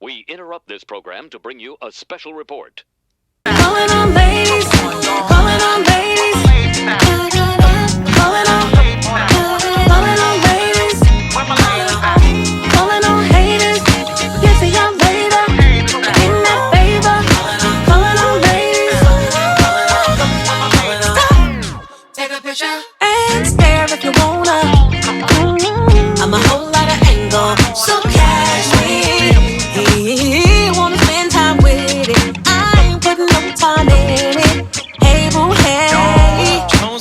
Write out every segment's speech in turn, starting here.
We interrupt this program to bring you a special report. Calling on ladies, calling on ladies, calling on ladies, calling on haters. Get to y'all later, in that favor. Calling on ladies, stop, take a picture and stare if you wanna. I'm a whole lot of angle, so catch me. Wanna spend time with it. I ain't putting no time in it. Hey boo hey,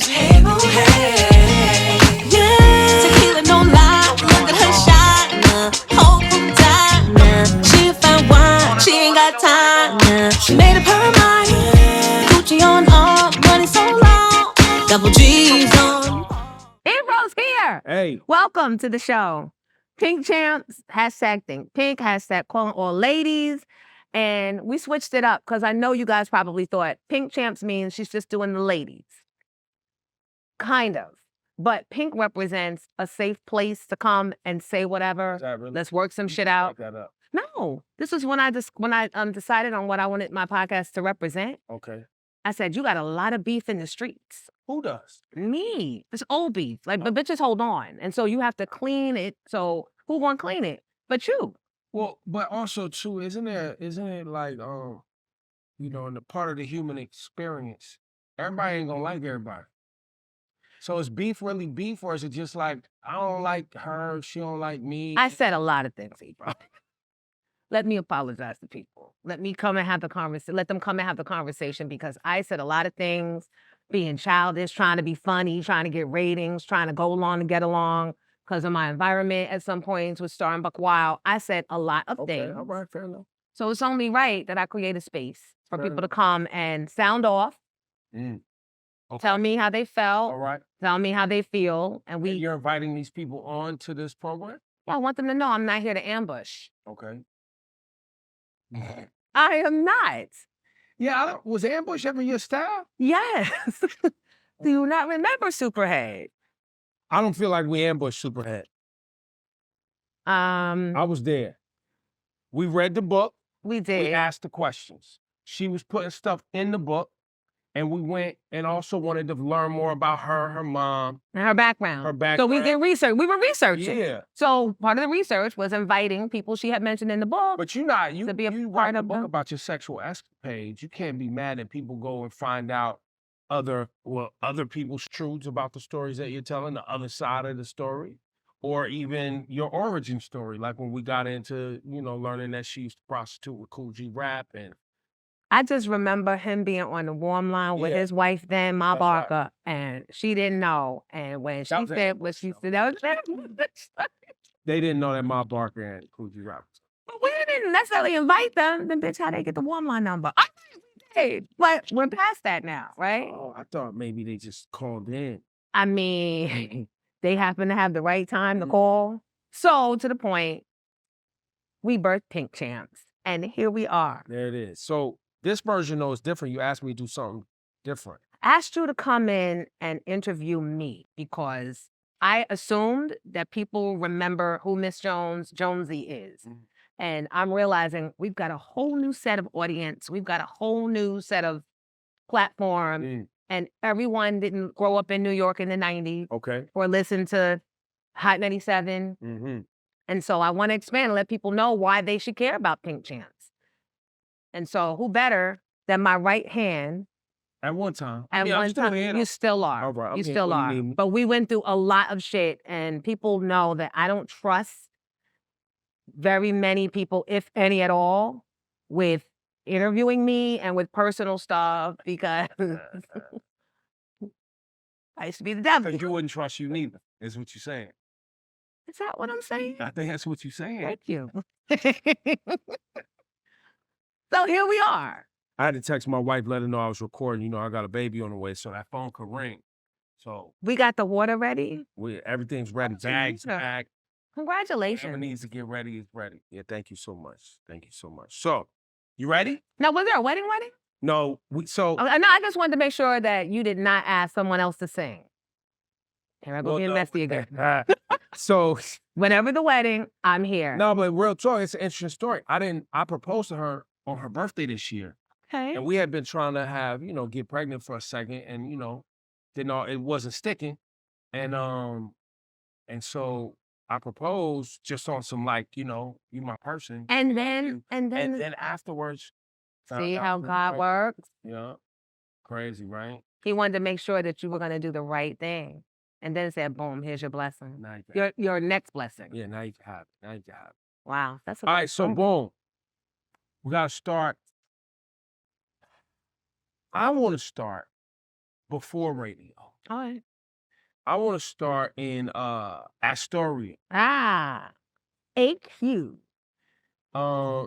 hey boo hey, yeah. Tequila no lie, look at her shine now. Whole from time now. She a fine wine, she ain't got time now. She made up her mind. Gucci on money so long. Double G's on. Ebro's here. Hey. Welcome to the show. Pink Champs, hashtag Think Pink, hashtag calling all ladies. And we switched it up because I know you guys probably thought Pink Champs means she's just doing the ladies. Kind of. But Pink represents a safe place to come and say whatever. Is that really? Let's work some shit out. That up. No, this was when I decided on what I wanted my podcast to represent. Okay. I said, you got a lot of beef in the streets. Who does? Me. It's old beef. Like, but bitches hold on. And so you have to clean it. So who gonna clean it? But you. Well, but also too, isn't it like in the part of the human experience, everybody ain't gonna like everybody. So is beef really beef, or is it just like I don't like her, she don't like me? I said a lot of things, Ebro. Let me apologize to people. Let me come and have the conversation. Let them come and have the conversation because I said a lot of things, being childish, trying to be funny, trying to get ratings, trying to go along and get along because of my environment at some points with Star and Buck Wild. I said a lot of things. All right, fair enough. So it's only right that I create a space for Fair people enough. to come and sound off, Okay. tell me how they felt, All right. tell me how they feel, and And you're inviting these people on to this program? I want them to know I'm not here to ambush. Okay. I am not. Yeah, was ambush ever your style? Yes. Do you not remember Superhead? I don't feel like we ambushed Superhead. I was there. We read the book. We did. We asked the questions. She was putting stuff in the book, and we went and also wanted to learn more about her mom. And her background. Her background. So we did research. We were researching. Yeah. So part of the research was inviting people she had mentioned in the book. But you to be a write part a of book the- about your sexual escapades. You can't be mad that people go and find out other people's truths about the stories that you're telling, the other side of the story, or even your origin story. Like when we got into, learning that she used to prostitute with Cool G Rap and I just remember him being on the warm line with his wife then, Ma That's right. Barker, and she didn't know. And when she was said what she said, that was they didn't know that Ma Barker and Cool G Rap. But we didn't necessarily invite them. Then bitch, how they get the warm line number? I think we did. But we're past that now, right? Oh, I thought maybe they just called in. I mean, they happen to have the right time to call. So to the point, we birthed Pink Champs. And here we are. There it is. So this version, though, is different. You asked me to do something different. Asked you to come in and interview me because I assumed that people remember who Miss Jonesy is. Mhm. And I'm realizing we've got a whole new set of audience. We've got a whole new set of platform. And everyone didn't grow up in New York in the 90s Okay. or listen to Hot 97. Mm-hmm. And so I want to expand and let people know why they should care about Pink Champs. And so who better than my right hand? At one time. At I'm one still time, here, you still are. All right, I'm You here. still What do you are. need? But we went through a lot of shit, and people know that I don't trust very many people, if any at all, with interviewing me and with personal stuff because I used to be the devil. Because you wouldn't trust you neither, is what you're saying. Is that what I'm saying? I think that's what you're saying. Thank you. So here we are. I had to text my wife, let her know I was recording. I got a baby on the way, so that phone could ring. So We got the water ready. everything's ready. Bags Yeah. packed. Whatever Congratulations. needs to get ready is ready. Yeah, thank you so much. Thank you so much. So, you ready? Now, was there a wedding? No, No, I just wanted to make sure that you did not ask someone else to sing. Here I go Well, being no. messy again. So Whenever the wedding, I'm here. no, but real talk, it's an interesting story. I proposed to her on her birthday this year. Okay. And we had been trying to have, get pregnant for a second and, it wasn't sticking. And so I proposed just on some you my person. And then And then afterwards, see how God works? Yeah. Crazy, right? He wanted to make sure that you were going to do the right thing. And then said, boom, here's your blessing. Now you can Your next blessing. Yeah, now you can have it. Now you can have it. Wow. That's All right, so boom. We gotta start. I want to start before radio. All right. I want to start in Astoria. AQ.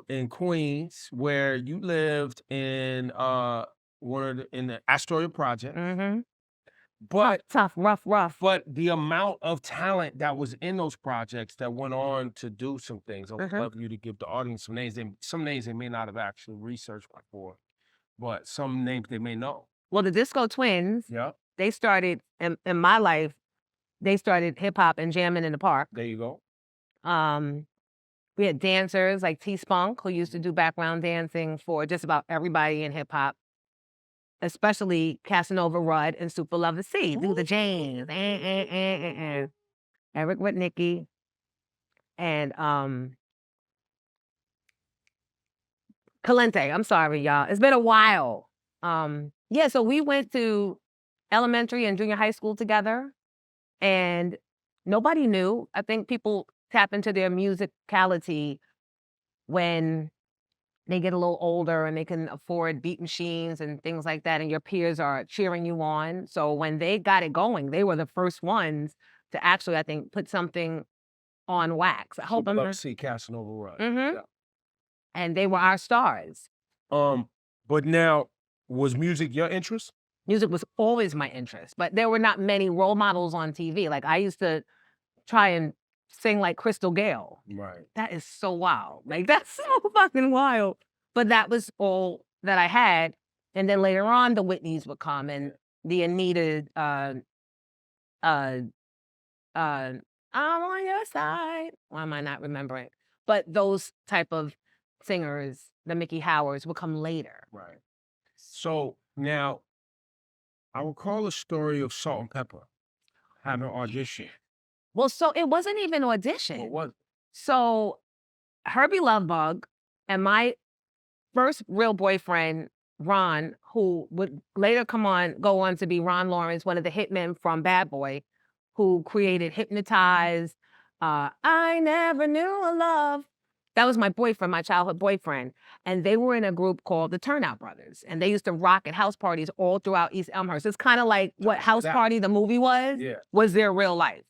In Queens, where you lived in in the Astoria project. Mm-hmm. But tough, rough. But the amount of talent that was in those projects that went on to do some things. I'd love you to give the audience some names. Some names they may not have actually researched before, but some names they may know. Well, the Disco Twins. Yeah. They started in my life. They started hip hop and jamming in the park. There you go. We had dancers like T-Spunk, who used to do background dancing for just about everybody in hip hop, especially Casanova Rudd and Super Lover C. Do the James. Eric with Nikki. And Calente. I'm sorry, y'all. It's been a while. Yeah, so we went to elementary and junior high school together, and nobody knew. I think people tap into their musicality when they get a little older and they can afford beat machines and things like that, and your peers are cheering you on. So when they got it going, they were the first ones to actually, I think, put something on wax. I hope I'm see Casanova Rudd. Yeah. And they were our stars. But now, was music your interest? Music was always my interest, but there were not many role models on TV. Like I used to try and sing like Crystal Gale. Right. That is so wild. Like that's so fucking wild. But that was all that I had. And then later on, the Whitneys would come and the Anita, I'm on your side. Why am I not remembering? But those type of singers, the Mickey Howards, would come later. Right. So now, I recall a story of Salt and Pepper having an audition. Well, so it wasn't even an audition. What was it? So Herbie Lovebug and my first real boyfriend, Ron, who would later go on to be Ron Lawrence, one of the hitmen from Bad Boy, who created Hypnotize, I Never Knew a Love. That was my boyfriend, my childhood boyfriend. And they were in a group called the Turnout Brothers. And they used to rock at house parties all throughout East Elmhurst. It's kind of like what House Party, the movie was their real life.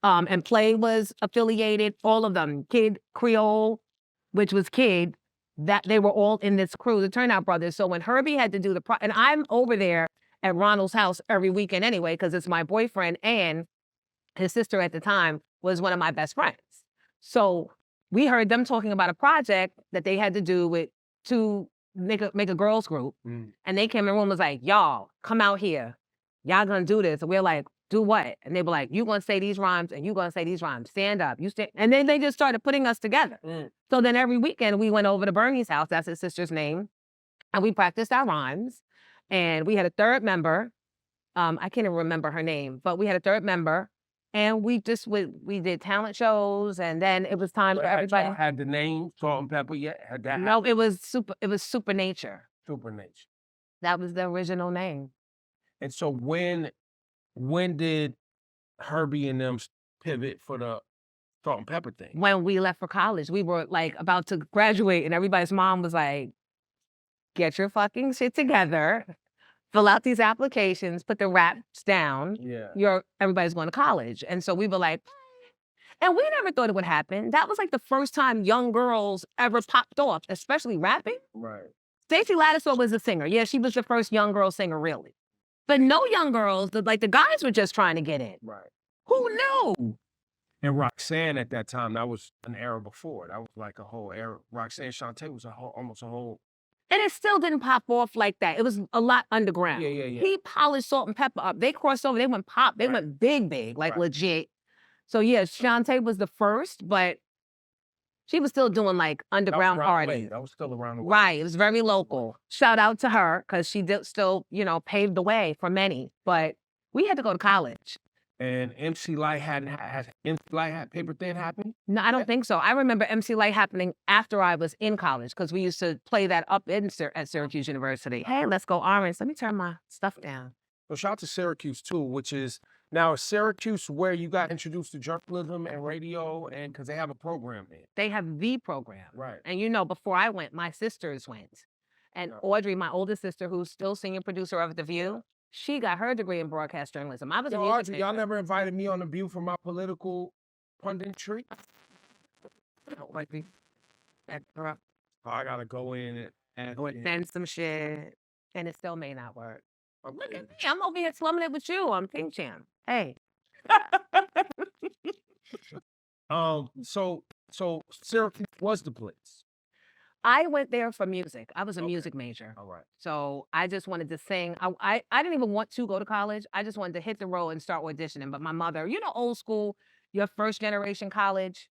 And Play was affiliated, all of them. Kid Creole, which was Kid, that they were all in this crew, the Turnout Brothers. So when Herbie had to do and I'm over there at Ronald's house every weekend anyway, because it's my boyfriend and his sister at the time was one of my best friends. So we heard them talking about a project that they had to do to make a girls group. And they came in the room and was like, y'all, come out here. Y'all gonna do this. And we're like, do what? And they were like, you gonna say these rhymes and you gonna say these rhymes. Stand up. You stand. And then they just started putting us together. So then every weekend we went over to Bernie's house, that's his sister's name, and we practiced our rhymes. And we had a third member. I can't even remember her name, but we had a third member. And we did talent shows, and then it was time for everybody. Had the name Salt and Pepper yet? Had that? No, it was Supernature. Supernature. That was the original name. And so when did Herbie and them pivot for the Salt and Pepper thing? When we left for college, we were like about to graduate, and everybody's mom was like, "Get your fucking shit together. Fill out these applications, put the raps down. Yeah. Everybody's going to college." And so we were like, and we never thought it would happen. That was like the first time young girls ever popped off, especially rapping. Right. Stacey Lattisaw was a singer. Yeah, she was the first young girl singer, really. But no young girls, the guys were just trying to get in. Right. Who knew? And Roxanne at that time, that was an era before. That was like a whole era. Roxanne Shante was almost a whole. And it still didn't pop off like that. It was a lot underground. Yeah. He polished Salt and Pepper up. They crossed over. They went pop. They went big, like legit. So yeah, Shantae was the first, but she was still doing like underground parties. That was still around the way. Right. It was very local. Shout out to her because she did still, paved the way for many. But we had to go to college. And MC Light had Paper Thin happen? No, I don't think so. I remember MC Light happening after I was in college because we used to play that up at Syracuse University. Hey, let's go Orange. Let me turn my stuff down. So shout out to Syracuse too, which is now Syracuse where you got introduced to journalism and radio, and because they have a program there. They have the program. Right. And before I went, my sisters went. And Audrey, my oldest sister, who's still senior producer of The View, she got her degree in broadcast journalism. I was a music Audrey, y'all never invited me on The View for my political punditry? I gotta go in and send some shit, and it still may not work. Look at me, I'm over here slumming it with you on Pink Jam. Hey. So Syracuse was the place. I went there for music. I was a music major. All right. So I just wanted to sing. I didn't even want to go to college. I just wanted to hit the road and start auditioning. But my mother, old school, your first generation college,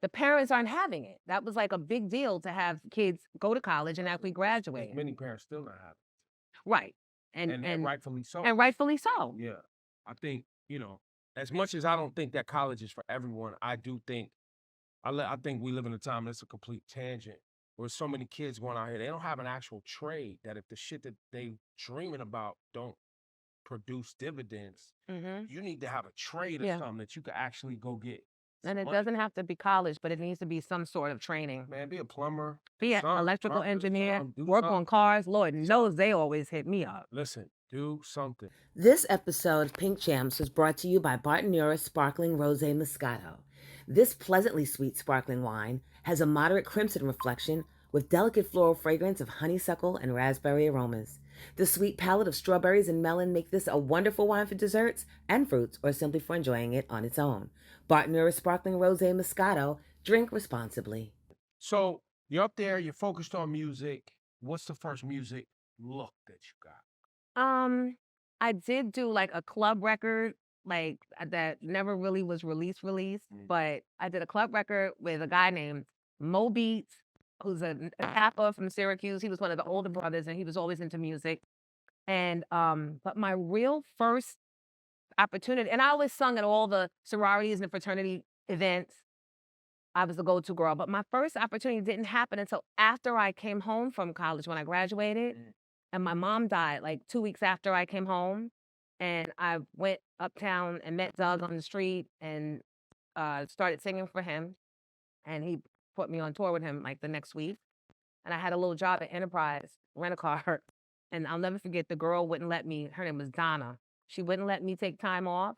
the parents aren't having it. That was like a big deal to have kids go to college and actually graduate. Many parents still not having it. Right. And rightfully so. And rightfully so. Yeah. I think, as much as I don't think that college is for everyone, I do think, I think we live in a time that's a complete tangent where so many kids going out here, they don't have an actual trade, that if the shit that they dreaming about don't produce dividends, you need to have a trade or something that you could actually go get. And it doesn't have to be college, but it needs to be some sort of training. Man, be a plumber. Be an electrical engineer. Work on cars. Lord knows they always hit me up. Listen, do something. This episode of Pink Jams was brought to you by Nore Sparkling Rosé Moscato. This pleasantly sweet sparkling wine has a moderate crimson reflection with delicate floral fragrance of honeysuckle and raspberry aromas. The sweet palate of strawberries and melon make this a wonderful wine for desserts and fruits, or simply for enjoying it on its own. Nore Sparkling Rosé Moscato. Drink responsibly. So you're up there, you're focused on music. What's the first music look that you got? I did do like a club record, like that never really was released, but I did a club record with a guy named Mo Beats, who's a rapper from Syracuse. He was one of the older brothers, and he was always into music. And but my real first opportunity, and I always sung at all the sororities and fraternity events. I was the go-to girl, but my first opportunity didn't happen until after I came home from college when I graduated. And my mom died like 2 weeks after I came home. And I went uptown and met Doug on the street and started singing for him. And he put me on tour with him like the next week. And I had a little job at Enterprise, rent-a-car. And I'll never forget, the girl wouldn't let me, her name was Donna. She wouldn't let me take time off.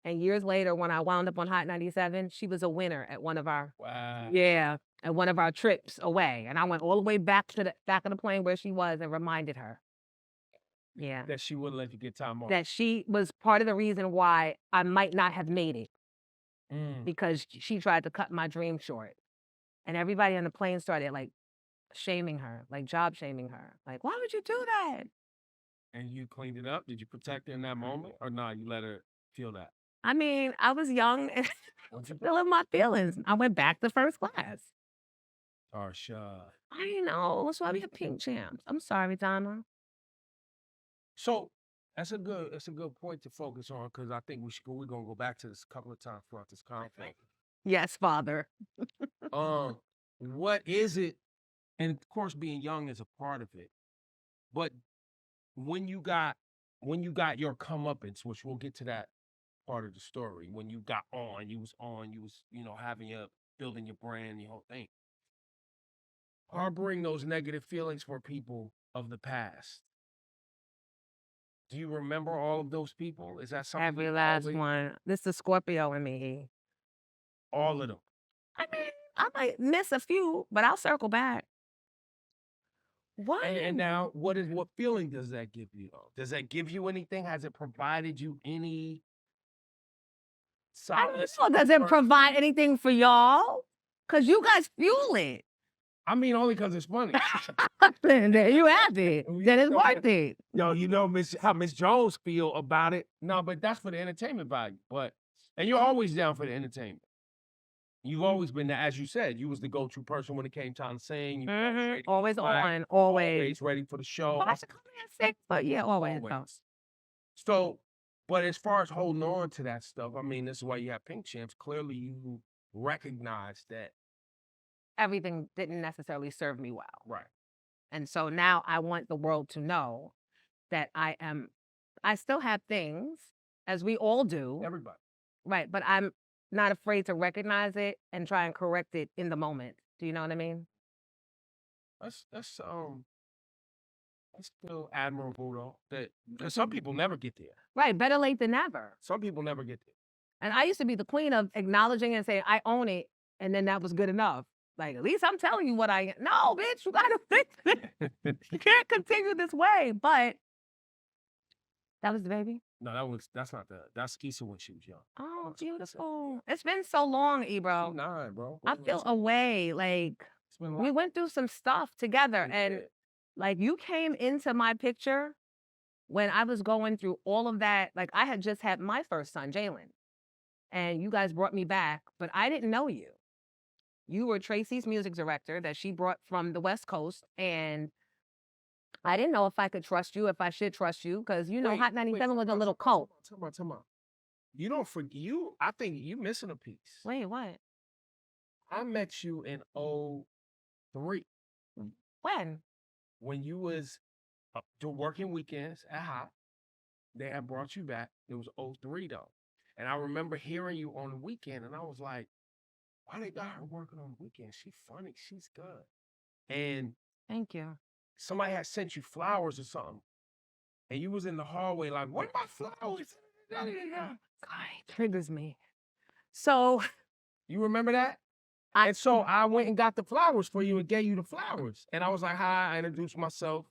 And years later, when I wound up on Hot 97, she was a winner at one of our, at one of our trips away. And I went all the way back to the back of the plane where she was and reminded her. Yeah. That she wouldn't let you get time off. That she was part of the reason why I might not have made it. Because she tried to cut my dream short. And everybody on the plane started like shaming her, like job shaming her. Like, why would you do that? And you cleaned it up? Did you protect her in that moment? Or no, you let her feel that? I mean, I was young and still in my feelings. I went back to first class. Tarsha. I know. That's why we have Pink Jams. I'm sorry, Donna. So that's a good point to focus on, because I think we're gonna go back to this a couple of times throughout this conference. Yes, Father. What is it? And of course, being young is a part of it. But when you got your comeuppance, which we'll get to that part of the story, when you was having building your brand, your whole thing. Harboring those negative feelings for people of the past. Do you remember all of those people? Is that something? Every last one. This is the Scorpio in me. All of them. I mean, I might miss a few, but I'll circle back. What? And now, what feeling does that give you, though? Does that give you anything? Has it provided you any solace? I don't know. Does it provide anything for y'all? Because you guys fuel it. I mean, only because it's funny. Then you have it. Then it's worth it. Yo, how Miss Jones feel about it. No, but that's for the entertainment value. But And you're always down for the entertainment. You've always been, as you said, you was the go-to person when it came time to sing. You Always on, on, always. ready for the show. Well, I should come in at 6, but yeah, always. So, but as far as holding on to that stuff, I mean, this is why you have Pink Champs. Clearly, you recognize that. Everything didn't necessarily serve me well. Right. And so now I want the world to know that I still have things, as we all do. Everybody. Right, but I'm not afraid to recognize it and try and correct it in the moment. Do you know what I mean? That's still admirable though. That some people never get there. Right, better late than never. Some people never get there. And I used to be the queen of acknowledging and saying, I own it, and then that was good enough. Like, at least I'm telling you what I... No, bitch, you gotta fix it. You can't continue this way, but... That was the baby? No, that's Keisha when she was young. Oh, beautiful. It's been so long, Ebro. Nah, bro. I feel away. Like, we went through some stuff together, and like, you came into my picture when I was going through all of that. Like, I had just had my first son, Jalen, and you guys brought me back, but I didn't know you. You were Tracy's music director that she brought from the West Coast, and I didn't know if I could trust you, if I should trust you, because, you know, Hot 97 was a little cult. Tell me. You don't forget, I think you missing a piece. Wait, what? I met you in 03. When? When you was working weekends at Hot. They had brought you back. It was 03 though. And I remember hearing you on the weekend, and I was like, why they got her working on the weekend? She's funny. She's good. And thank you. Somebody had sent you flowers or something. And you was in the hallway like, what are my flowers? God, it triggers me. So. You remember that? And so I went and got the flowers for you and gave you the flowers. And I was like, hi, I introduced myself.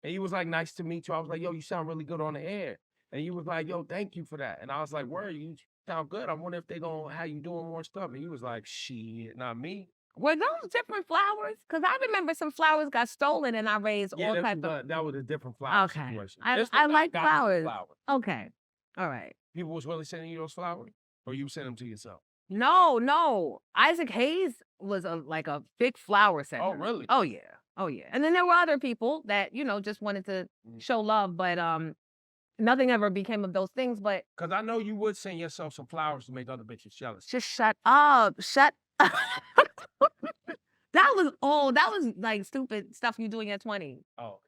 And you was like, nice to meet you. I was like, yo, you sound really good on the air. And you was like, yo, thank you for that. And I was like, where you sound good. I wonder if they gonna have you doing more stuff. And you was like, shit, not me. Were those different flowers? Because I remember some flowers got stolen and I raised all types of... That was a different flower situation. I like flowers. Okay. All right. People was really sending you those flowers? Or you sent them to yourself? No. Isaac Hayes was a big flower sender. Oh, really? Oh, yeah. And then there were other people that, you know, just wanted to show love, but nothing ever became of those things, but... Because I know you would send yourself some flowers to make other bitches jealous. Just shut up. Shut up. That was like stupid stuff you doing at 20. Oh,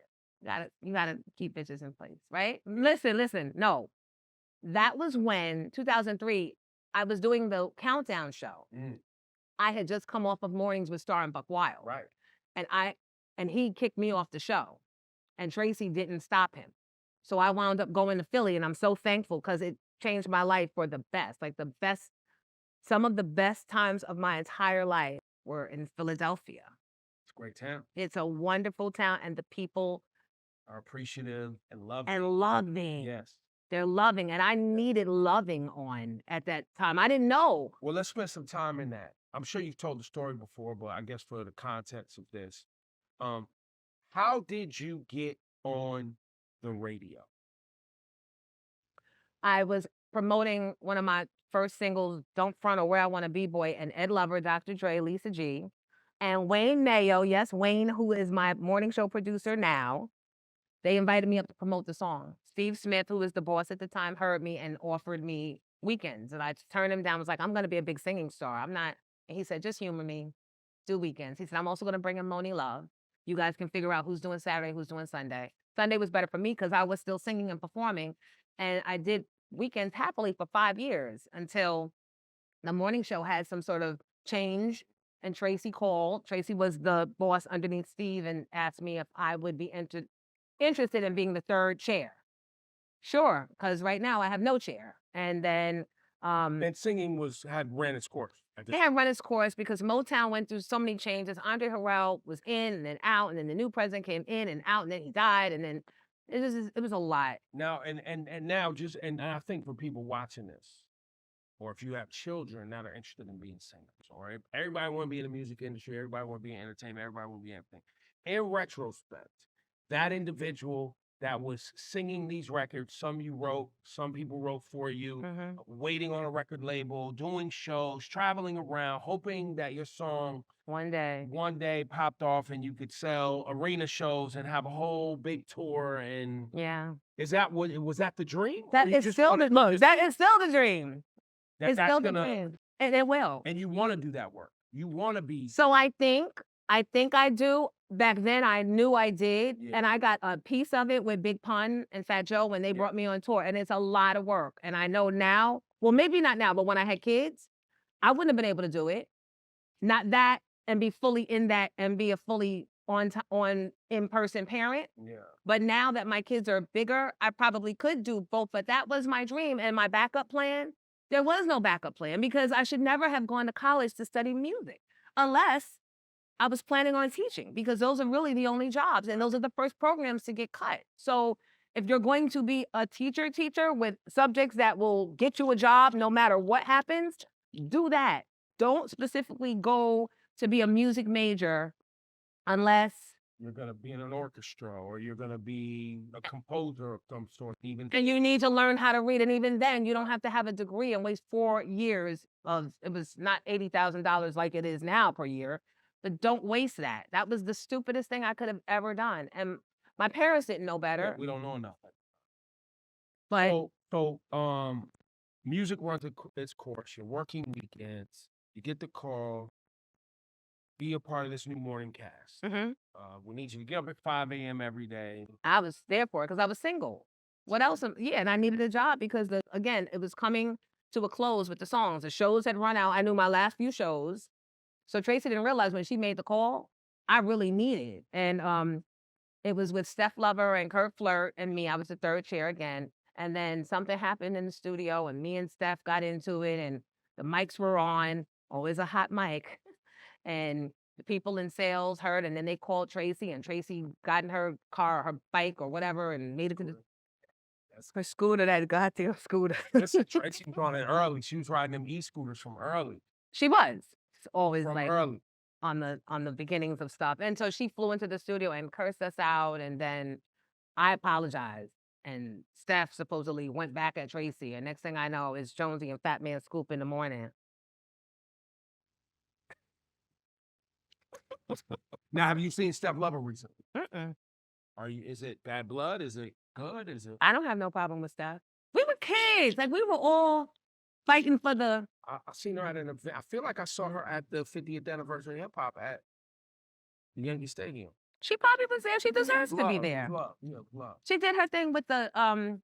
okay. You gotta keep bitches in place, right? Listen. No. That was when, 2003, I was doing the countdown show. I had just come off of Mornings with Star and Buck Wild. Right. And he kicked me off the show. And Tracy didn't stop him. So I wound up going to Philly, and I'm so thankful because it changed my life for the best. Like some of the best times of my entire life were in Philadelphia. It's a great town. It's a wonderful town, and the people are appreciative and loving. And loving. Yes. They're loving, and I needed loving on at that time. I didn't know. Well, let's spend some time in that. I'm sure you've told the story before, but I guess for the context of this, how did you get on the radio? I was promoting one of my first singles, Don't Front or Where I Want to Be Boy, and Ed Lover, Dr. Dre, Lisa G, and Wayne Mayo, yes, Wayne, who is my morning show producer now, they invited me up to promote the song. Steve Smith, who was the boss at the time, heard me and offered me weekends. And I turned him down, was like, I'm going to be a big singing star. I'm not. And he said, just humor me, do weekends. He said, I'm also going to bring in Moni Love. You guys can figure out who's doing Saturday, who's doing Sunday. Sunday was better for me because I was still singing and performing. And I did weekends happily for 5 years until the morning show had some sort of change. And Tracy called. Tracy was the boss underneath Steve and asked me if I would be interested in being the third chair. Sure, because right now I have no chair. And then... and singing had ran its course. It had run its course because Motown went through so many changes. Andre Harrell was in and then out, and then the new president came in and out, and then he died, and then it was a lot. Now, and now and I think for people watching this, or if you have children that are interested in being singers, or everybody want to be in the music industry, everybody want to be in entertainment, everybody want to be everything. In retrospect, that individual that was singing these records. Some you wrote, some people wrote for you, waiting on a record label, doing shows, traveling around, hoping that your song one day popped off and you could sell arena shows and have a whole big tour. And yeah. was that the dream? That Or you is just still wanna- that is still the dream. It's that's still the gonna- dream. And it will. And you want to do that work. You want to be. So I think I do. Back then I knew I did. Yeah. And I got a piece of it with Big Pun and Fat Joe when they brought me on tour. And it's a lot of work. And I know now, well, maybe not now, but when I had kids, I wouldn't have been able to do it. Not that and be fully in that and be a fully on in-person parent. Yeah. But now that my kids are bigger, I probably could do both. But that was my dream. And my backup plan, there was no backup plan because I should never have gone to college to study music unless I was planning on teaching, because those are really the only jobs. And those are the first programs to get cut. So if you're going to be a teacher with subjects that will get you a job no matter what happens, do that. Don't specifically go to be a music major unless you're going to be in an orchestra or you're going to be a composer of some sort. And you need to learn how to read. And even then, you don't have to have a degree and waste 4 years of, it was not $80,000 like it is now per year, but don't waste that. That was the stupidest thing I could have ever done. And my parents didn't know better. Yeah, we don't know enough. But so music runs its course. You're working weekends. You get the call. Be a part of this new morning cast. We need you to get up at 5 a.m. every day. I was there for it because I was single. What else? Yeah, and I needed a job because, again, it was coming to a close with the songs. The shows had run out. I knew my last few shows. So Tracy didn't realize when she made the call, I really needed it. And it was with Steph Lover and Kurt Flirt and me. I was the third chair again. And then something happened in the studio and me and Steph got into it and the mics were on. Always a hot mic. And the people in sales heard, and then they called Tracy, and Tracy got in her car, her bike, or whatever, and made it to her scooter, that goddamn scooter. Listen, Tracy was on it early. She was riding them e-scooters from early. She was always From like early. on the beginnings of stuff, and so she flew into the studio and cursed us out, and then I apologized, and Steph supposedly went back at Tracy, and next thing I know is Jonesy and Fat Man Scoop in the morning. Now, have you seen Steph Lover recently? Mm-mm. Is it bad blood? Is it good? Is it? I don't have no problem with Steph. We were kids. Like, we were all fighting for the... I seen her at an event. I feel like I saw her at the 50th anniversary hip hop at the Yankee Stadium. She probably was there. She deserves to be there. Love. She did her thing with the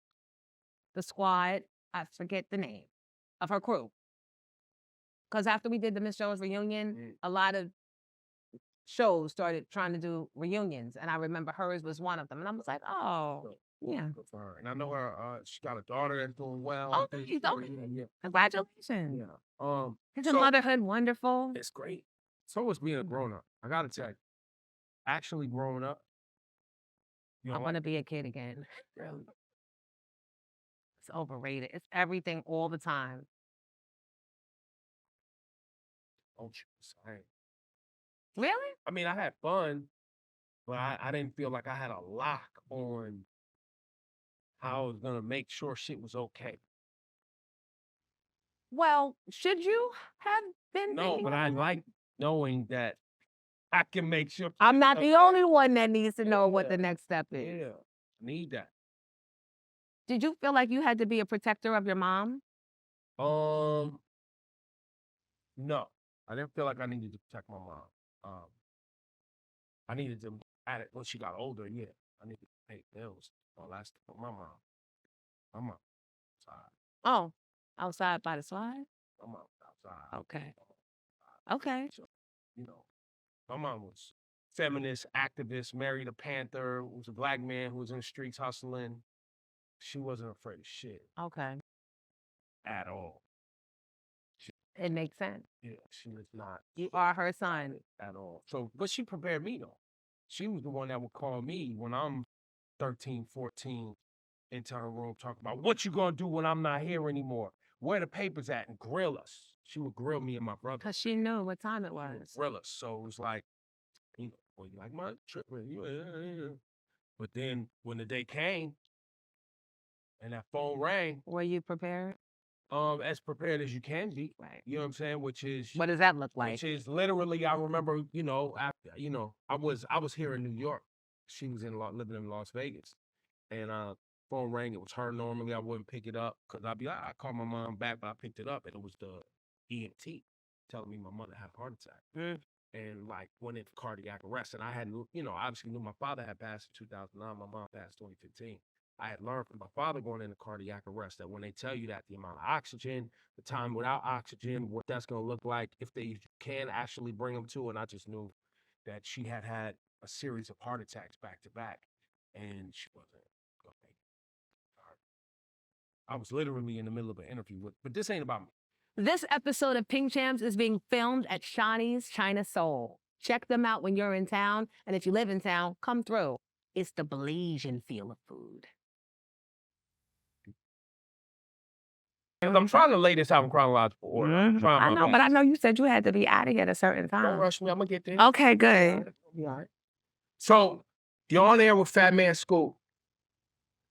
squad. I forget the name of her crew. Because after we did the Miss Jones reunion, a lot of shows started trying to do reunions, and I remember hers was one of them, and I was like, oh, yeah. Good for her. And I know her. She got a daughter that's doing well. Oh, she's okay. Yeah. Congratulations. Yeah. Isn't motherhood wonderful? It's great. So is being a grown up. I gotta tell you, actually growing up. I want to be a kid again. Really? It's overrated. It's everything all the time. Don't you say? Really? I mean, I had fun, but I didn't feel like I had a lock on how I was gonna make sure shit was okay. Well, should you have been No, thinking but I like knowing that I can make sure. I'm not the only one that needs to know what the Yeah. next step is. Yeah, need that. Did you feel like you had to be a protector of your mom? No, I didn't feel like I needed to protect my mom. I needed to add it when she got older. Yeah, I needed to pay bills. All that stuff. My mom, outside. Oh, outside by the slide? My mom was outside. Okay. Okay. So, my mom was feminist, activist, married a Panther, was a black man who was in the streets hustling. She wasn't afraid of shit Okay. at all. It makes sense. Yeah, she was not You are her son. at all. So, but she prepared me though. She was the one that would call me when I'm 13, 14 into her room talking about what you gonna do when I'm not here anymore. Where the papers at and grill us. She would grill me and my brother. Because she knew what time it She would was. grill us. So it was like, well, you like my trip? But then when the day came and that phone rang, Were you prepared? as prepared as you can be. Right. You know what I'm saying? Which is What does that look like? which is literally, I remember, after, I was here in New York. She was living in Las Vegas, and phone rang. It was her. Normally, I wouldn't pick it up because I'd be like, I called my mom back, but I picked it up, and it was the EMT telling me my mother had a heart attack and like went into cardiac arrest. And I hadn't, obviously knew my father had passed in 2009. My mom passed 2015. I had learned from my father going into cardiac arrest that when they tell you that the amount of oxygen, the time without oxygen, what that's going to look like, if they can actually bring them to. And I just knew that she had had a series of heart attacks back to back, and she wasn't going to make it. I was literally in the middle of an interview but this ain't about me. This episode of Pink Champs is being filmed at Shawnee's China Soul. Check them out when you're in town, and if you live in town, come through. It's the Belizean feel of food. I'm trying to lay this out in chronological order. I know, but I know you said you had to be out of here at a certain time. Don't rush me. I'm going to get there. Okay, good. All right. So, you're on there with Fat Man Scoop.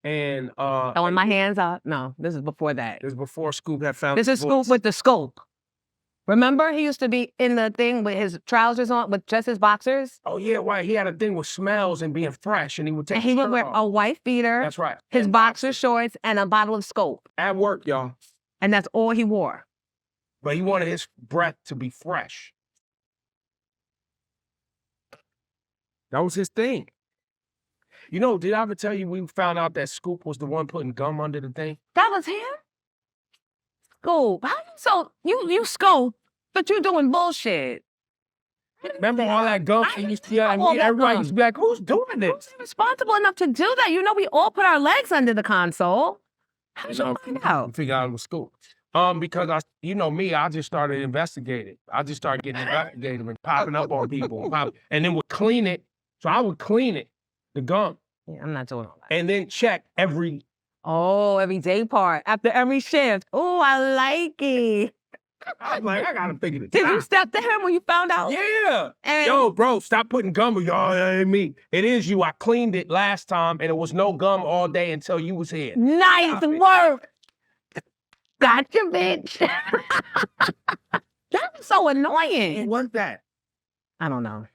And Throwing my hands up. No, this is before that. This is before Scoop had found This is Scoop with the scope. Remember, he used to be in the thing with his trousers on, with just his boxers. Oh yeah, right. He had a thing with smells and being fresh, and he would take. And he would wear a white beater. That's right. His boxer shorts and a bottle of scope. At work, y'all. And that's all he wore. But he wanted his breath to be fresh. That was his thing. Did I ever tell you we found out that Scoop was the one putting gum under the thing? That was him? Scoop. So you scope, but you doing bullshit. Remember all that gum? Everybody used to be like, who's doing this? Who's responsible enough to do that? We all put our legs under the console. How did you find out? Figure out it was Scoop. Because I just started investigating. I just started getting investigated and popping up on people. And then would clean it. So I would clean it, the gum. Yeah, I'm not doing all that. And then check every day part, after every shift. Oh, I like it. I was like, I gotta figure this out. Did you step to him when you found out? Yeah. And Yo, bro, stop putting gum. Y'all, that ain't me. It is you. I cleaned it last time, and it was no gum all day until you was here. Nice work. Gotcha, bitch. That was so annoying. What's that? I don't know.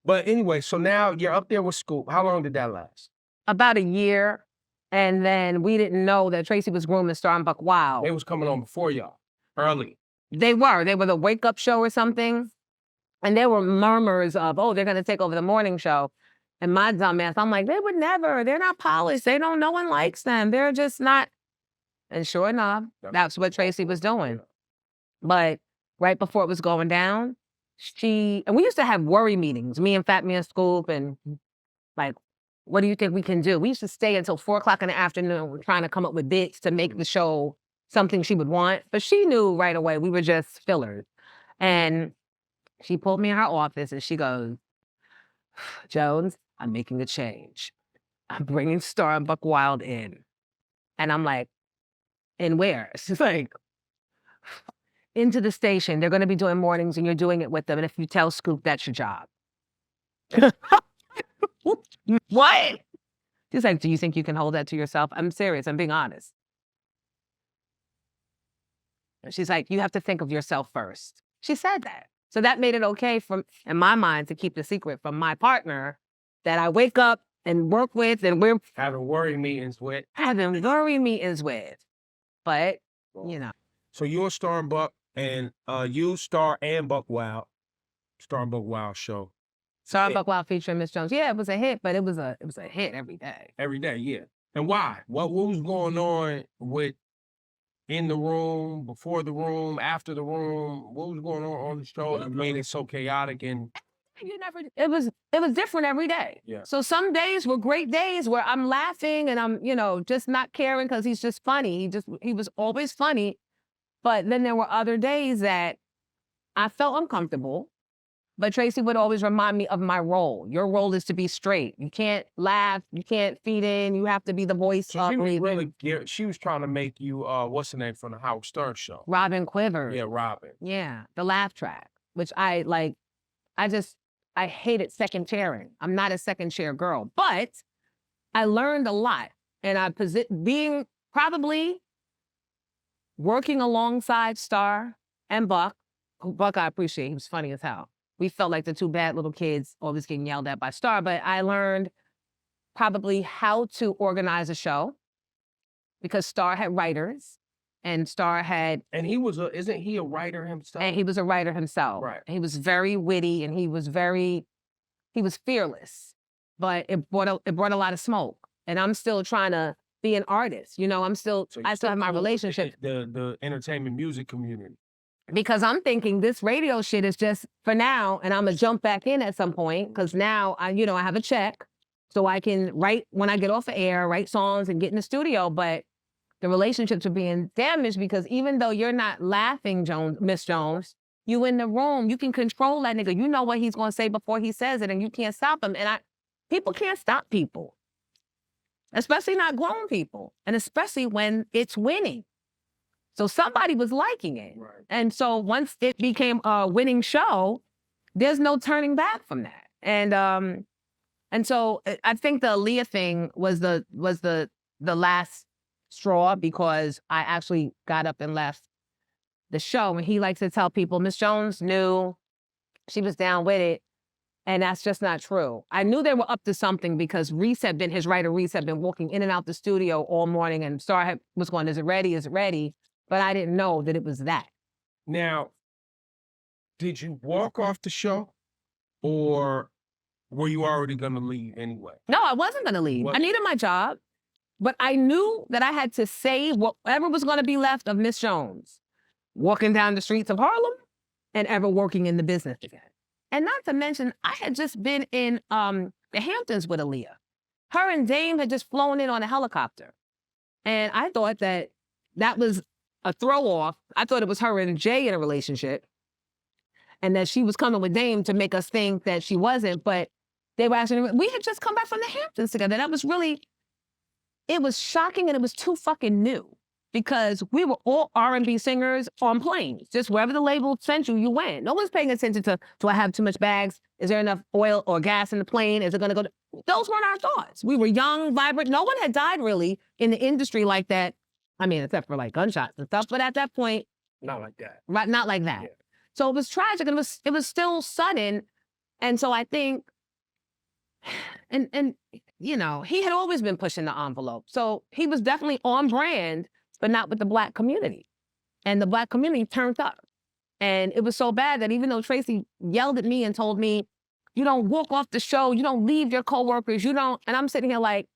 But anyway, so now you're up there with Scoop. How long did that last? About a year. And then we didn't know that Tracy was grooming Star and Buck Wild. They was coming on before y'all. Early. They were the wake up show or something. And there were murmurs of, they're going to take over the morning show. And my dumb ass, I'm like, they would never. They're not polished. No one likes them. They're just not. And sure enough, that's what Tracy was doing. But right before it was going down, and we used to have worry meetings, me and Fat Man Scoop, and like, what do you think we can do? We used to stay until 4:00 in the afternoon trying to come up with bits to make the show something she would want. But she knew right away we were just fillers. And she pulled me in her office and she goes, Jones, I'm making a change. I'm bringing Star and Buck Wild in. And I'm like, in where? She's like, into the station. They're going to be doing mornings and you're doing it with them. And if you tell Scoop, that's your job. What? She's like, do you think you can hold that to yourself? I'm serious. I'm being honest. And she's like, you have to think of yourself first. She said that. So that made it okay in my mind to keep the secret from my partner that I wake up and work with and we're having worry meetings with. But, So you're Star and Buck, and you, Star and Buck Wild. Star and Buck Wild show. Star and Buck Wild featuring Miss Jones. Yeah, it was a hit, but it was a hit every day. Every day, yeah. And why? What was going on with in the room, before the room, after the room? What was going on the show that made it so chaotic? And it was different every day. Yeah. So some days were great days where I'm laughing and I'm, just not caring because he's just funny. He was always funny. But then there were other days that I felt uncomfortable. But Tracy would always remind me of my role. Your role is to be straight. You can't laugh. You can't feed in. You have to be the voice of reason. She was trying to make you, what's the name from the Howard Stern show? Robin Quiver. Yeah, Robin. Yeah, the laugh track, which I hated second chairing. I'm not a second chair girl. But I learned a lot. And being probably working alongside Star and Buck, who Buck I appreciate, he was funny as hell. We felt like the two bad little kids always getting yelled at by Star, but I learned probably how to organize a show because Star had writers and Star had... And isn't he a writer himself? And he was a writer himself. Right. He was very witty and he was fearless, but it brought a lot of smoke. And I'm still trying to be an artist. You know, I still have my relationship. The entertainment music community. Because I'm thinking this radio shit is just for now, and I'm gonna jump back in at some point because now I have a check, so I can write when I get off the air, write songs and get in the studio. But the relationships are being damaged because even though you're not laughing, Miss Jones, you in the room, you can control that nigga. You know what he's gonna say before he says it, and you can't stop him. And people can't stop people, especially not grown people, and especially when it's winning. So somebody was liking it. Right. And so once it became a winning show, there's no turning back from that. And so I think the Aaliyah thing was the last straw because I actually got up and left the show. And he likes to tell people, Miss Jones knew, she was down with it. And that's just not true. I knew they were up to something because his writer Reese had been walking in and out the studio all morning and Star was going, is it ready? Is it ready? But I didn't know that it was that. Now, did you walk off the show or were you already going to leave anyway? No, I wasn't going to leave. I needed my job, but I knew that I had to save whatever was going to be left of Miss Jones, walking down the streets of Harlem and ever working in the business again. And not to mention, I had just been in the Hamptons with Aaliyah. Her and Dame had just flown in on a helicopter. And I thought that was a throw-off. I thought it was her and Jay in a relationship and that she was coming with Dame to make us think that she wasn't, but they were actually, we had just come back from the Hamptons together. That was it was shocking and it was too fucking new because we were all R&B singers on planes. Just wherever the label sent you, you went. No one's paying attention to, do I have too much bags? Is there enough oil or gas in the plane? Is it gonna go? Those weren't our thoughts. We were young, vibrant. No one had died really in the industry like that. I mean, except for like gunshots and stuff, but at that point, not like that. Right, not like that. Yeah. So it was tragic and it was still sudden. And so I think, and he had always been pushing the envelope. So he was definitely on brand, but not with the Black community. And the Black community turned up. And it was so bad that even though Tracy yelled at me and told me, you don't walk off the show, you don't leave your coworkers, and I'm sitting here like,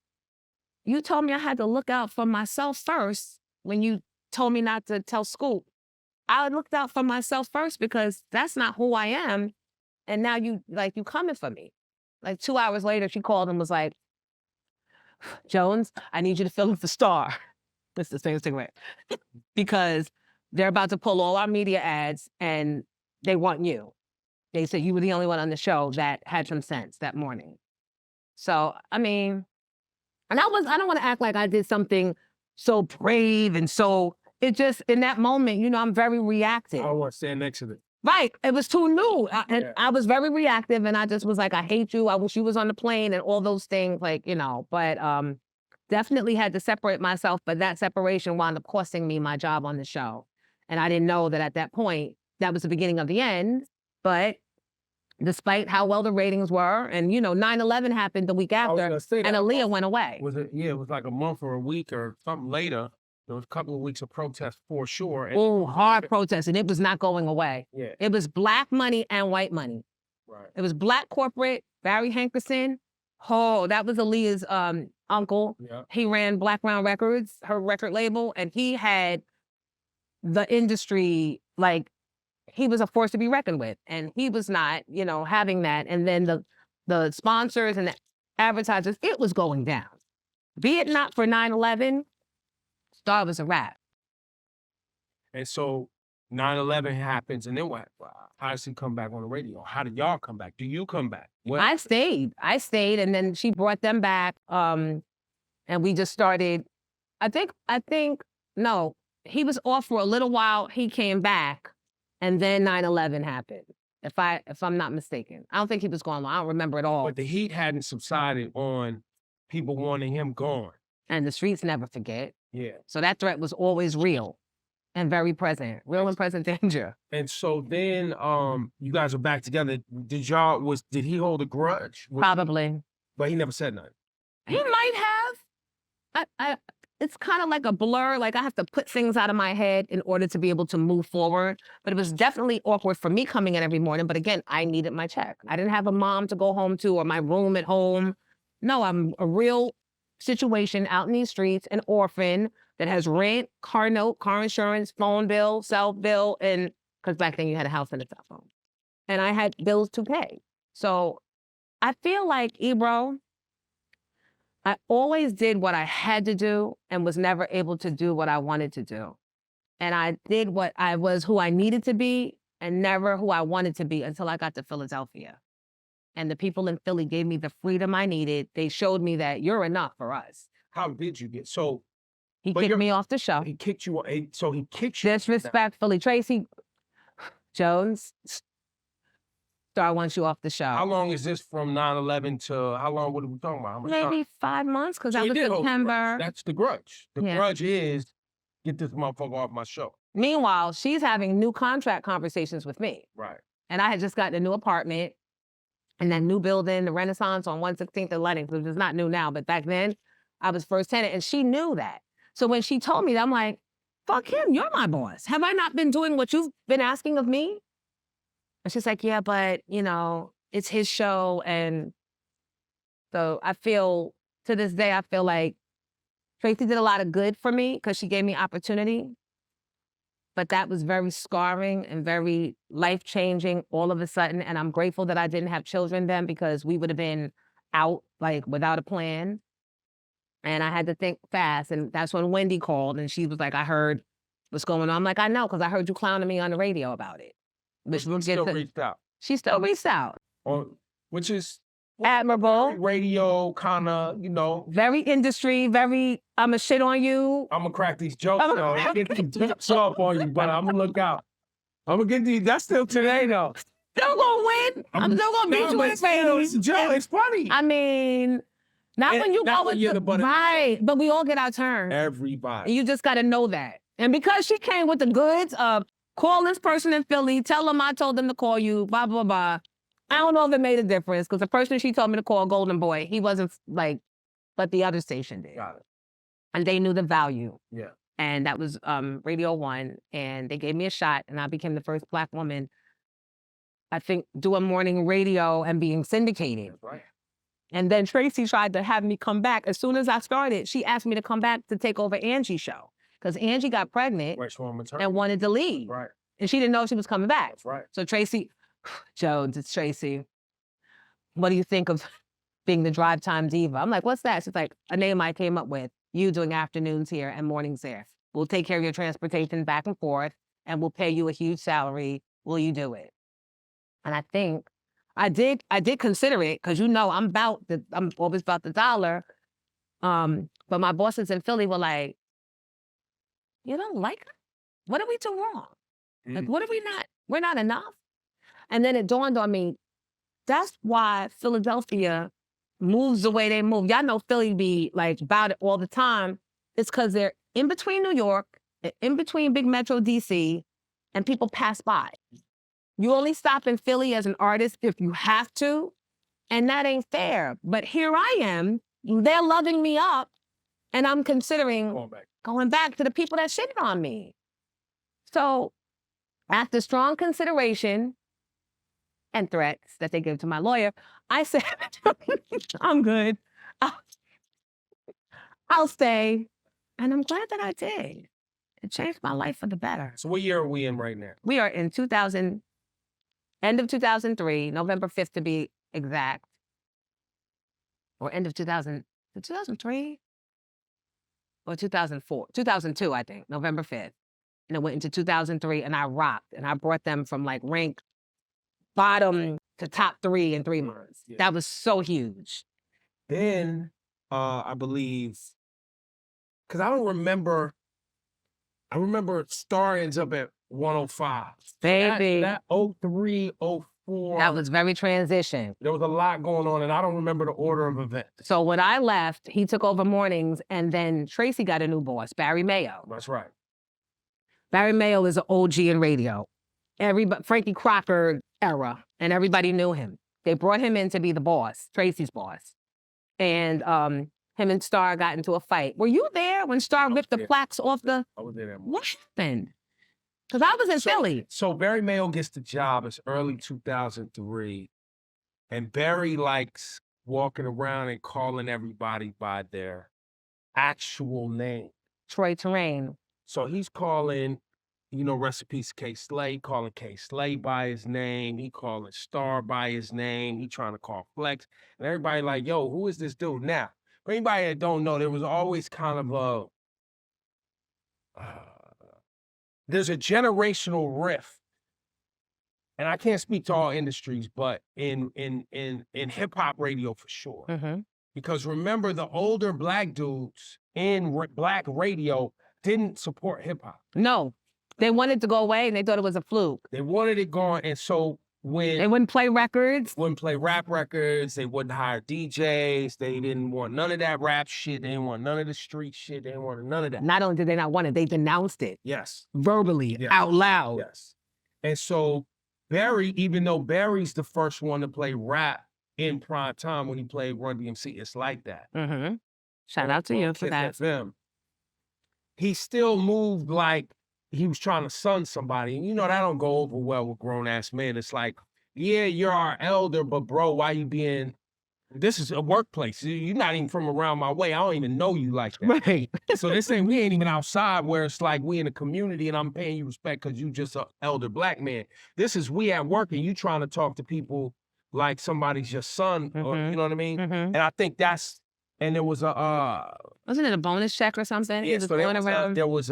you told me I had to look out for myself first when you told me not to tell Scoop. I looked out for myself first because that's not who I am. And now you coming for me. Like 2 hours later, she called and was like, Jones, I need you to fill in for Star. This is the same cigarette. Because they're about to pull all our media ads and they want you. They said you were the only one on the show that had some sense that morning. So, I mean, and I don't want to act like I did something so brave and so, it just, in that moment, I'm very reactive. I want to stand next to it. Right. It was too new. I was very reactive and I just was like, I hate you. I wish you was on the plane and all those things, but definitely had to separate myself. But that separation wound up costing me my job on the show. And I didn't know that at that point, that was the beginning of the end. But despite how well the ratings were, and 9/11 happened the week after, and Aaliyah went away. Was it? Yeah, it was like a month or a week or something later. There was a couple of weeks of protest for sure. Hard protest, and it was not going away. Yeah. It was Black money and white money. Right. It was Black corporate, Barry Hankerson. Oh, that was Aaliyah's uncle. Yeah. He ran Black Round Records, her record label, and he had the industry, he was a force to be reckoned with. And he was not, having that. And then the sponsors and the advertisers, it was going down. Be it not for 9/11, Star was a wrap. And so 9/11 happens, and then what? How does he come back on the radio? How did y'all come back? Do you come back? What? I stayed, and then she brought them back, and we just started. I think no, he was off for a little while. He came back, and then 9/11 happened. If I'm not mistaken, I don't think he was gone long. I don't remember it all. But the heat hadn't subsided on people wanting him gone. And the streets never forget. Yeah. So that threat was always real and very present, real and present danger. And so then you guys are back together. Did he hold a grudge? Probably. But he never said nothing. He might have. It's kind of like a blur. Like I have to put things out of my head in order to be able to move forward. But it was definitely awkward for me coming in every morning. But again, I needed my check. I didn't have a mom to go home to or my room at home. No, I'm a real situation out in these streets, an orphan that has rent, car note, car insurance, phone bill, cell bill, and because back then you had a house and a cell phone. And I had bills to pay. So I feel like, Ebro, I always did what I had to do and was never able to do what I wanted to do. And I did what I was who I needed to be and never who I wanted to be until I got to Philadelphia. And the people in Philly gave me the freedom I needed. They showed me that you're enough for us. How did you get so? He kicked me off the show. He kicked you. So he kicked you. Disrespectfully, Tracy Jones. Star wants you off the show. How long is this from 9/11 to how long? What are we talking about? How much Maybe time? 5 months, because So that he was did hold the grudge. September. That's the grudge. The Yeah. grudge is get this motherfucker off my show. Meanwhile, she's having new contract conversations with me. Right. And I had just gotten a new apartment in that new building, the Renaissance on 116th and Lenox, which is not new now, but back then I was first tenant and she knew that. So when she told me that, I'm like, fuck him, you're my boss. Have I not been doing what you've been asking of me? And she's like, yeah, but you know, it's his show. And so I feel, to this day, I feel like Tracy did a lot of good for me because she gave me opportunity. But that was very scarring and very life-changing all of a sudden. And I'm grateful that I didn't have children then because we would have been out like without a plan. And I had to think fast. And that's when Wendy called and she was like, I heard what's going on. I'm like, I know, because I heard you clowning me on the radio about it. But She still reached out. She still reached out. Which is admirable. Radio kind of, you know. Very industry, very, I'm going to shit on you. I'm going to crack these jokes, though. I get these jokes off on you, but I'm going to look out. I'm going to get these. That's still today, though. Still going to win. I'm still going to beat you in the face. It's a joke. It's funny. I mean, when you go with the, right, but we all get our turn. Everybody. And you just got to know that. And because she came with the goods of call this person in Philly, tell them I told them to call you, blah, blah, blah. I don't know if it made a difference because the person she told me to call, Golden Boy, he wasn't like, but the other station did. Got it. And they knew the value. Yeah. And that was Radio 1. And they gave me a shot and I became the first Black woman, I think, doing morning radio and being syndicated. That's right. And then Tracy tried to have me come back. As soon as I started, she asked me to come back to take over Angie's show. Because Angie got pregnant and wanted to leave. Right. And she didn't know she was coming back. That's right. So Tracy, Jones, it's Tracy. What do you think of being the drive time diva? I'm like, what's that? She's like, a name I came up with. You doing afternoons here and mornings there. We'll take care of your transportation back and forth and we'll pay you a huge salary. Will you do it? And I think I did consider it because you know I'm always about the dollar. But my bosses in Philly were like, you don't like her? What did we do wrong? Like, what are we not? We're not enough. And then it dawned on me, that's why Philadelphia moves the way they move. Y'all know Philly be like about it all the time. It's because they're in between New York, in between big metro DC, and people pass by. You only stop in Philly as an artist if you have to, and that ain't fair. But here I am, they're loving me up, and I'm considering going back to the people that shitted on me. So after strong consideration and threats that they gave to my lawyer, I said, I'm good. I'll stay. And I'm glad that I did. It changed my life for the better. So what year are we in right now? We are in 2000, end of 2003, November 5th to be exact. Or end of 2003? Or 2004, 2002, I think, November 5th. And it went into 2003 and I rocked. And I brought them from like rank bottom to top 3 in 3 months. Yeah. That was so huge. Then, I believe, because I remember Star ends up at 105. Baby. That 03, before. That was very transition. There was a lot going on, and I don't remember the order of events. So when I left, he took over mornings, and then Tracy got a new boss, Barry Mayo. That's right. Barry Mayo is an OG in radio. Frankie Crocker era, and everybody knew him. They brought him in to be the boss, Tracy's boss. And him and Star got into a fight. Were you there when Star ripped the plaques off the... I was there. What happened? Because I was in Philly. So Barry Mayo gets the job. It's early 2003. And Barry likes walking around and calling everybody by their actual name. Troy Terrain. So he's calling, rest in peace, K. Slay, calling K. Slay by his name. He calling Star by his name. He trying to call Flex. And everybody like, yo, who is this dude? Now, for anybody that don't know, there was always kind of there's a generational rift. And I can't speak to all industries, but in hip hop radio for sure. Mm-hmm. Because remember, the older black dudes in black radio didn't support hip hop. No, they wanted to go away and they thought it was a fluke. They wanted it gone. And so when they wouldn't play records, wouldn't play rap records, they wouldn't hire DJs, they didn't want none of that rap shit, they didn't want none of the street shit, they didn't want none of that. Not only did they not want it, they denounced it. Yes. Verbally, out loud. Yes. And so Barry, even though Barry's the first one to play rap in prime time when he played Run DMC, it's like that. Mm-hmm. Shout out to you for that. FM, he still moved like he was trying to son somebody. And that don't go over well with grown-ass men. It's like, yeah, you're our elder, but bro, why you being... This is a workplace. You're not even from around my way. I don't even know you like that. Right. So we ain't even outside where it's like we in a community and I'm paying you respect because you just an elder black man. This is we at work and you trying to talk to people like somebody's your son, or you know what I mean? Mm-hmm. And I think that's... And there was a... Wasn't it a bonus check or something? Yeah, so there was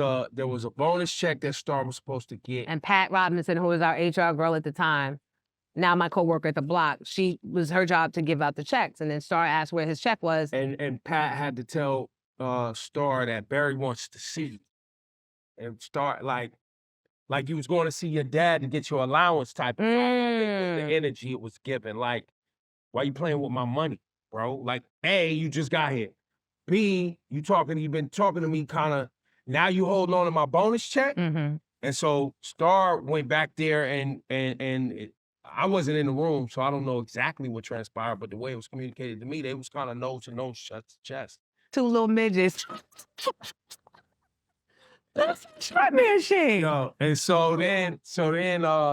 a bonus check that Star was supposed to get. And Pat Robinson, who was our HR girl at the time, now my coworker at the block, was her job to give out the checks. And then Star asked where his check was. And Pat had to tell Star that Barry wants to see you. And Star, like you was going to see your dad to get your allowance type of the energy it was given. Like, why you playing with my money, bro? Like, A, you just got here. B, you've been talking to me kind of, now you holding on to my bonus check? Mm-hmm. And so Star went back there and I wasn't in the room, so I don't know exactly what transpired, but the way it was communicated to me, they was kind of nose to nose, chest to chest. Two little midgets. That's strut man shit. And so then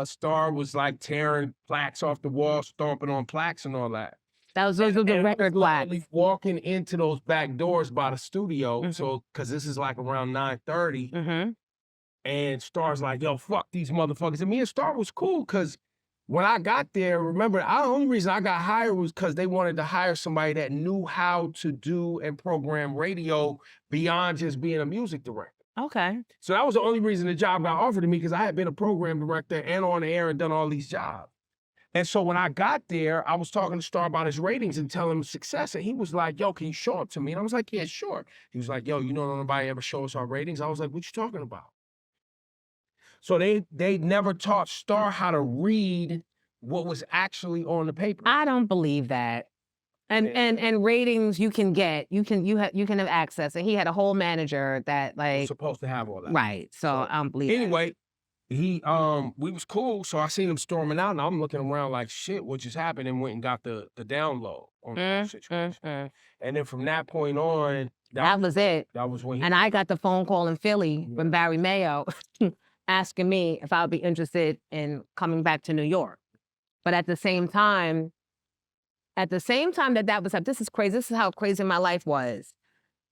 Star was like tearing plaques off the wall, stomping on plaques and all that. Those were the record plaques. Walking into those back doors by the studio, so because this is like around 9:30, and Star's like, yo, fuck these motherfuckers. And me and Star was cool because when I got there, remember, the only reason I got hired was because they wanted to hire somebody that knew how to do and program radio beyond just being a music director. Okay. So that was the only reason the job got offered to me, because I had been a program director and on the air and done all these jobs. And so when I got there, I was talking to Star about his ratings and telling him success. And he was like, yo, can you show it to me? And I was like, yeah, sure. He was like, yo, nobody ever show us our ratings. I was like, what you talking about? So they never taught Star how to read what was actually on the paper. I don't believe that. And ratings you can have access. And he had a whole manager that was supposed to have all that. Right. So I don't believe anyway, we was cool. So I seen him storming out and I'm looking around like, shit, what just happened? And went and got the download on the situation. And then from that point on, that was it. That was when and I got the phone call in Philly from Barry Mayo asking me if I would be interested in coming back to New York. But at the same time that was up, this is crazy. This is how crazy my life was.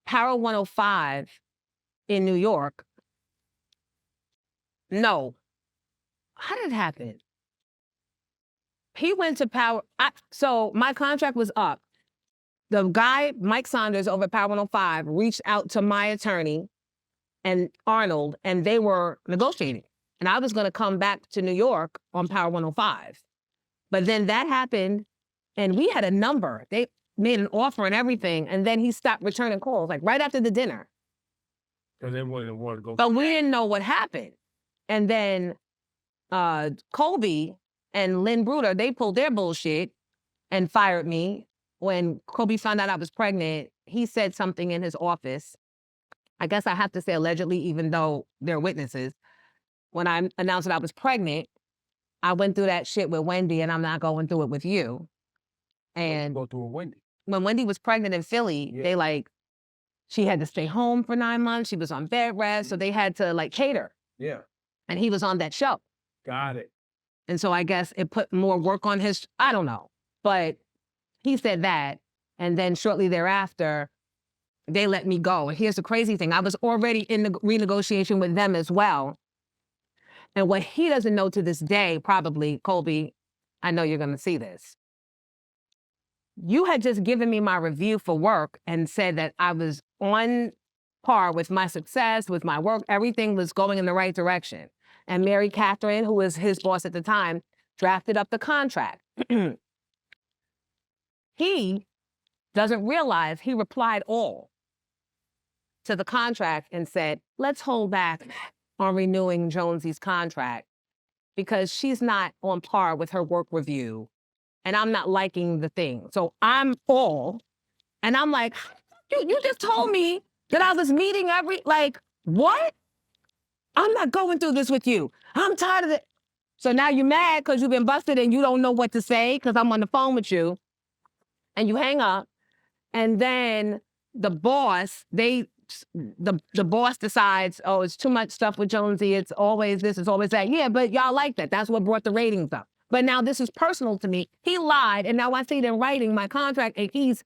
Power 105 in New York. No. How did it happen? He went to Power. So my contract was up. The guy, Mike Saunders over at Power 105, reached out to my attorney and Arnold, and they were negotiating. And I was going to come back to New York on Power 105. But then that happened, and we had a number. They made an offer and everything, and then he stopped returning calls, like right after the dinner. And then wanted to go. But we didn't know what happened. And then Colby and Lynn Bruder, they pulled their bullshit and fired me. When Kobe found out I was pregnant, he said something in his office. I guess I have to say allegedly, even though they're witnesses. When I announced that I was pregnant, I went through that shit with Wendy, and I'm not going through it with you. And go through with Wendy. When Wendy was pregnant in Philly, they she had to stay home for 9 months. She was on bed rest, so they had to cater. Yeah. And he was on that show. Got it. And so I guess it put more work on his, I don't know. But he said that. And then shortly thereafter, they let me go. And here's the crazy thing. I was already in the renegotiation with them as well. And what he doesn't know to this day, probably, Colby, I know you're going to see this. You had just given me my review for work and said that I was on par with my success, with my work. Everything was going in the right direction. And Mary Catherine, who was his boss at the time, drafted up the contract. He doesn't realize he replied all to the contract and said, let's hold back on renewing Jonesy's contract because she's not on par with her work review and I'm not liking the thing. So I'm all, and I'm like, you just told me that I was meeting what? I'm not going through this with you. I'm tired of it. So now you're mad because you've been busted and you don't know what to say because I'm on the phone with you. And you hang up. And then the boss, the boss decides, oh, it's too much stuff with Jonesy. It's always this, it's always that. Yeah, but y'all like that. That's what brought the ratings up. But now this is personal to me. He lied, and now I see it in writing my contract, and he's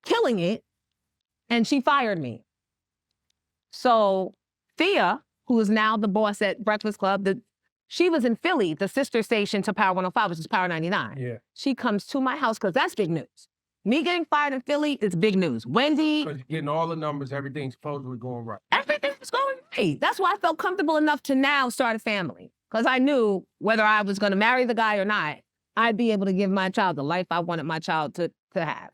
killing it, and she fired me. So Thea, who is now the boss at Breakfast Club, she was in Philly, the sister station to Power 105, which is Power 99. Yeah. She comes to my house because that's big news. Me getting fired in Philly is big news. Wendy. Because you're getting all the numbers, everything's supposedly going right. Everything was going right. That's why I felt comfortable enough to now start a family. Because I knew whether I was going to marry the guy or not, I'd be able to give my child the life I wanted my child to have.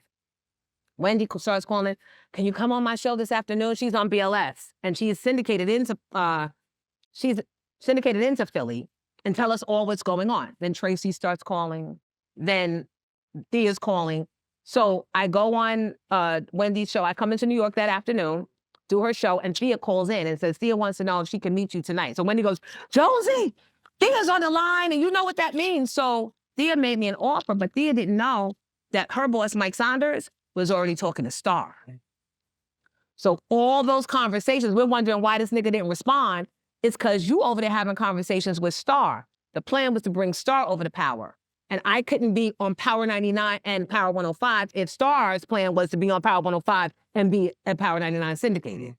Wendy starts calling, can you come on my show this afternoon? She's on BLS. And she's syndicated into Philly and tell us all what's going on. Then Tracy starts calling. Then Thea's calling. So I go on Wendy's show. I come into New York that afternoon, do her show, and Thea calls in and says, Thea wants to know if she can meet you tonight. So Wendy goes, Josie, Thea's on the line, and you know what that means. So Thea made me an offer, but Thea didn't know that her boss, Mike Saunders, was already talking to Star. So all those conversations, we're wondering why this nigga didn't respond. It's because you over there having conversations with Star. The plan was to bring Star over to Power. And I couldn't be on Power 99 and Power 105 if Star's plan was to be on Power 105 and be at Power 99 syndicated.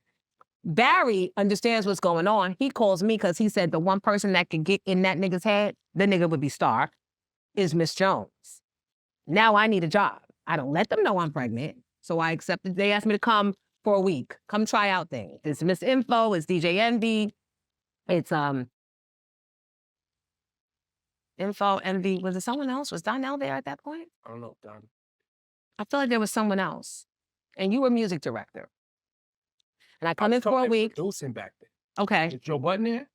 Barry understands what's going on. He calls me because he said the one person that could get in that nigga's head, the nigga would be Star, is Miss Jones. Now I need a job. I don't let them know I'm pregnant. So I accepted. They asked me to come for a week. Come try out things. It's Miss Info. It's DJ Envy. It's Info, Envy. Was it someone else? Was Donnell there at that point? I don't know, Don. I feel like there was someone else. And you were music director. And I come in for a week. Producing back then. Okay. Is Joe Budden there?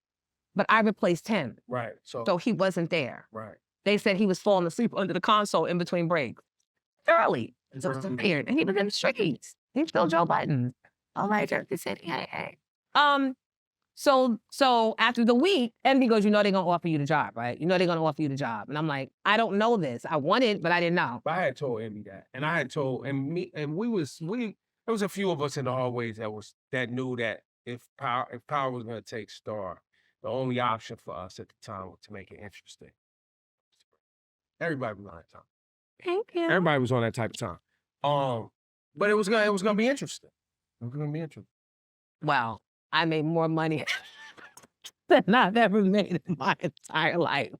But I replaced him. Right. So he wasn't there. Right. They said he was falling asleep under the console in between breaks. Early. So it was weird. And he was in the streets. He's still Joe Budden. Oh my God. They said, hey. So after the week, Envy goes, you know they're going to offer you the job, right? You know they're going to offer you the job. And I'm like, I don't know this. I wanted, but I didn't know. But I had told Envy that. And I had told, there was a few of us in the hallways that knew that if Power was going to take Star, the only option for us at the time was to make it interesting. Everybody was on that time. Thank you. Everybody was on that type of time. But it was gonna be interesting. It was gonna be interesting. Well, I made more money than I've ever made in my entire life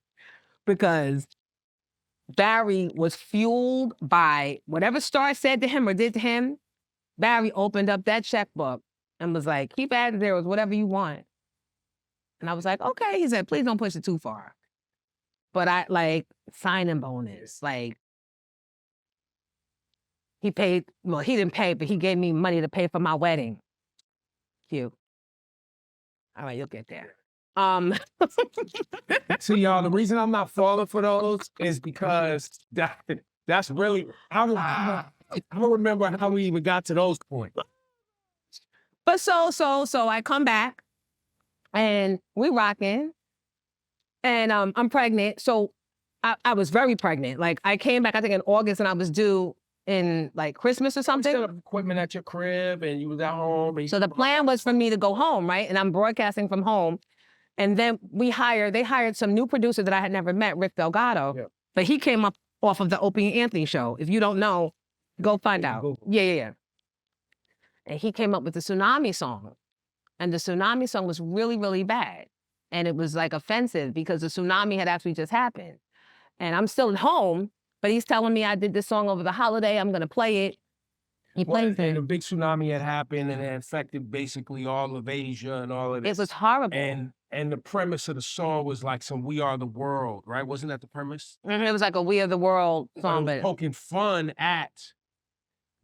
because Barry was fueled by whatever Star said to him or did to him. Barry opened up that checkbook and was like, keep adding zeros, whatever you want. And I was like, okay. He said, please don't push it too far. But I signing bonus, he paid, well, he didn't pay, but he gave me money to pay for my wedding. Cute. All right, you'll get there. See, y'all, the reason I'm not falling for those is because that's really, I don't remember how we even got to those points. But so I come back and we rocking and I'm pregnant. So I was very pregnant. Like I came back, I think in August, and I was due in like Christmas or something. Set up equipment at your crib and you was at home. So the plan was for me to go home, right? And I'm broadcasting from home. And then they hired some new producer that I had never met, Rick Delgado. Yeah. But he came up off of the Opie and Anthony show. If you don't know, go find out. Google. Yeah. And he came up with the Tsunami song. And the Tsunami song was really, really bad. And it was like offensive because the tsunami had actually just happened. And I'm still at home, but he's telling me I did this song over the holiday. I'm going to play it. He plays And a it. big tsunami had happened and it affected basically all of Asia and all of this. It was horrible. And the premise of the song was like some "We Are the World," right? Wasn't that the premise? It was like a We Are the World song, But it was but poking fun at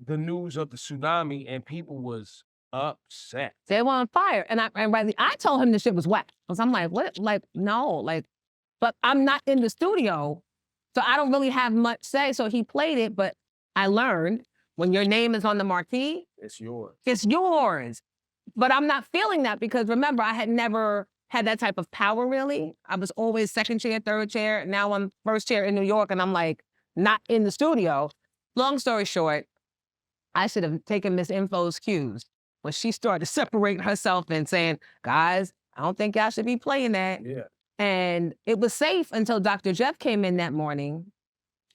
the news of the tsunami, and people was upset. they were on fire. And I told him the shit was whack. Because I'm like, what? Like, no, like, but I'm not in the studio, so I don't really have much say. So he played it, but I learned when your name is on the marquee, It's yours. it's yours. But I'm not feeling that because remember, I had never had that type of power really. I was always second chair, third chair. Now I'm first chair in New York and I'm like not in the studio. Long story short, I should have taken Miss Info's cues when she started separating herself and saying, guys, I don't think y'all should be playing that. Yeah. And it was safe until Dr. Jeff came in that morning,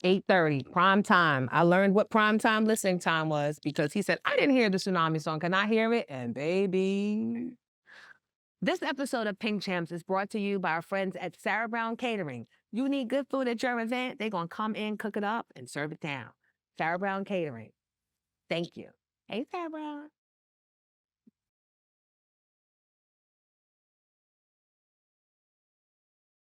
8:30, prime time. I learned what prime time listening time was because he said, I didn't hear the tsunami song. Can I hear it? And baby. This episode of Pink Champs is brought to you by our friends at Sarah Brown Catering. You need good food at your event, they're going to come in, cook it up, and serve it down. Sarah Brown Catering. Thank you. Hey, Sarah Brown.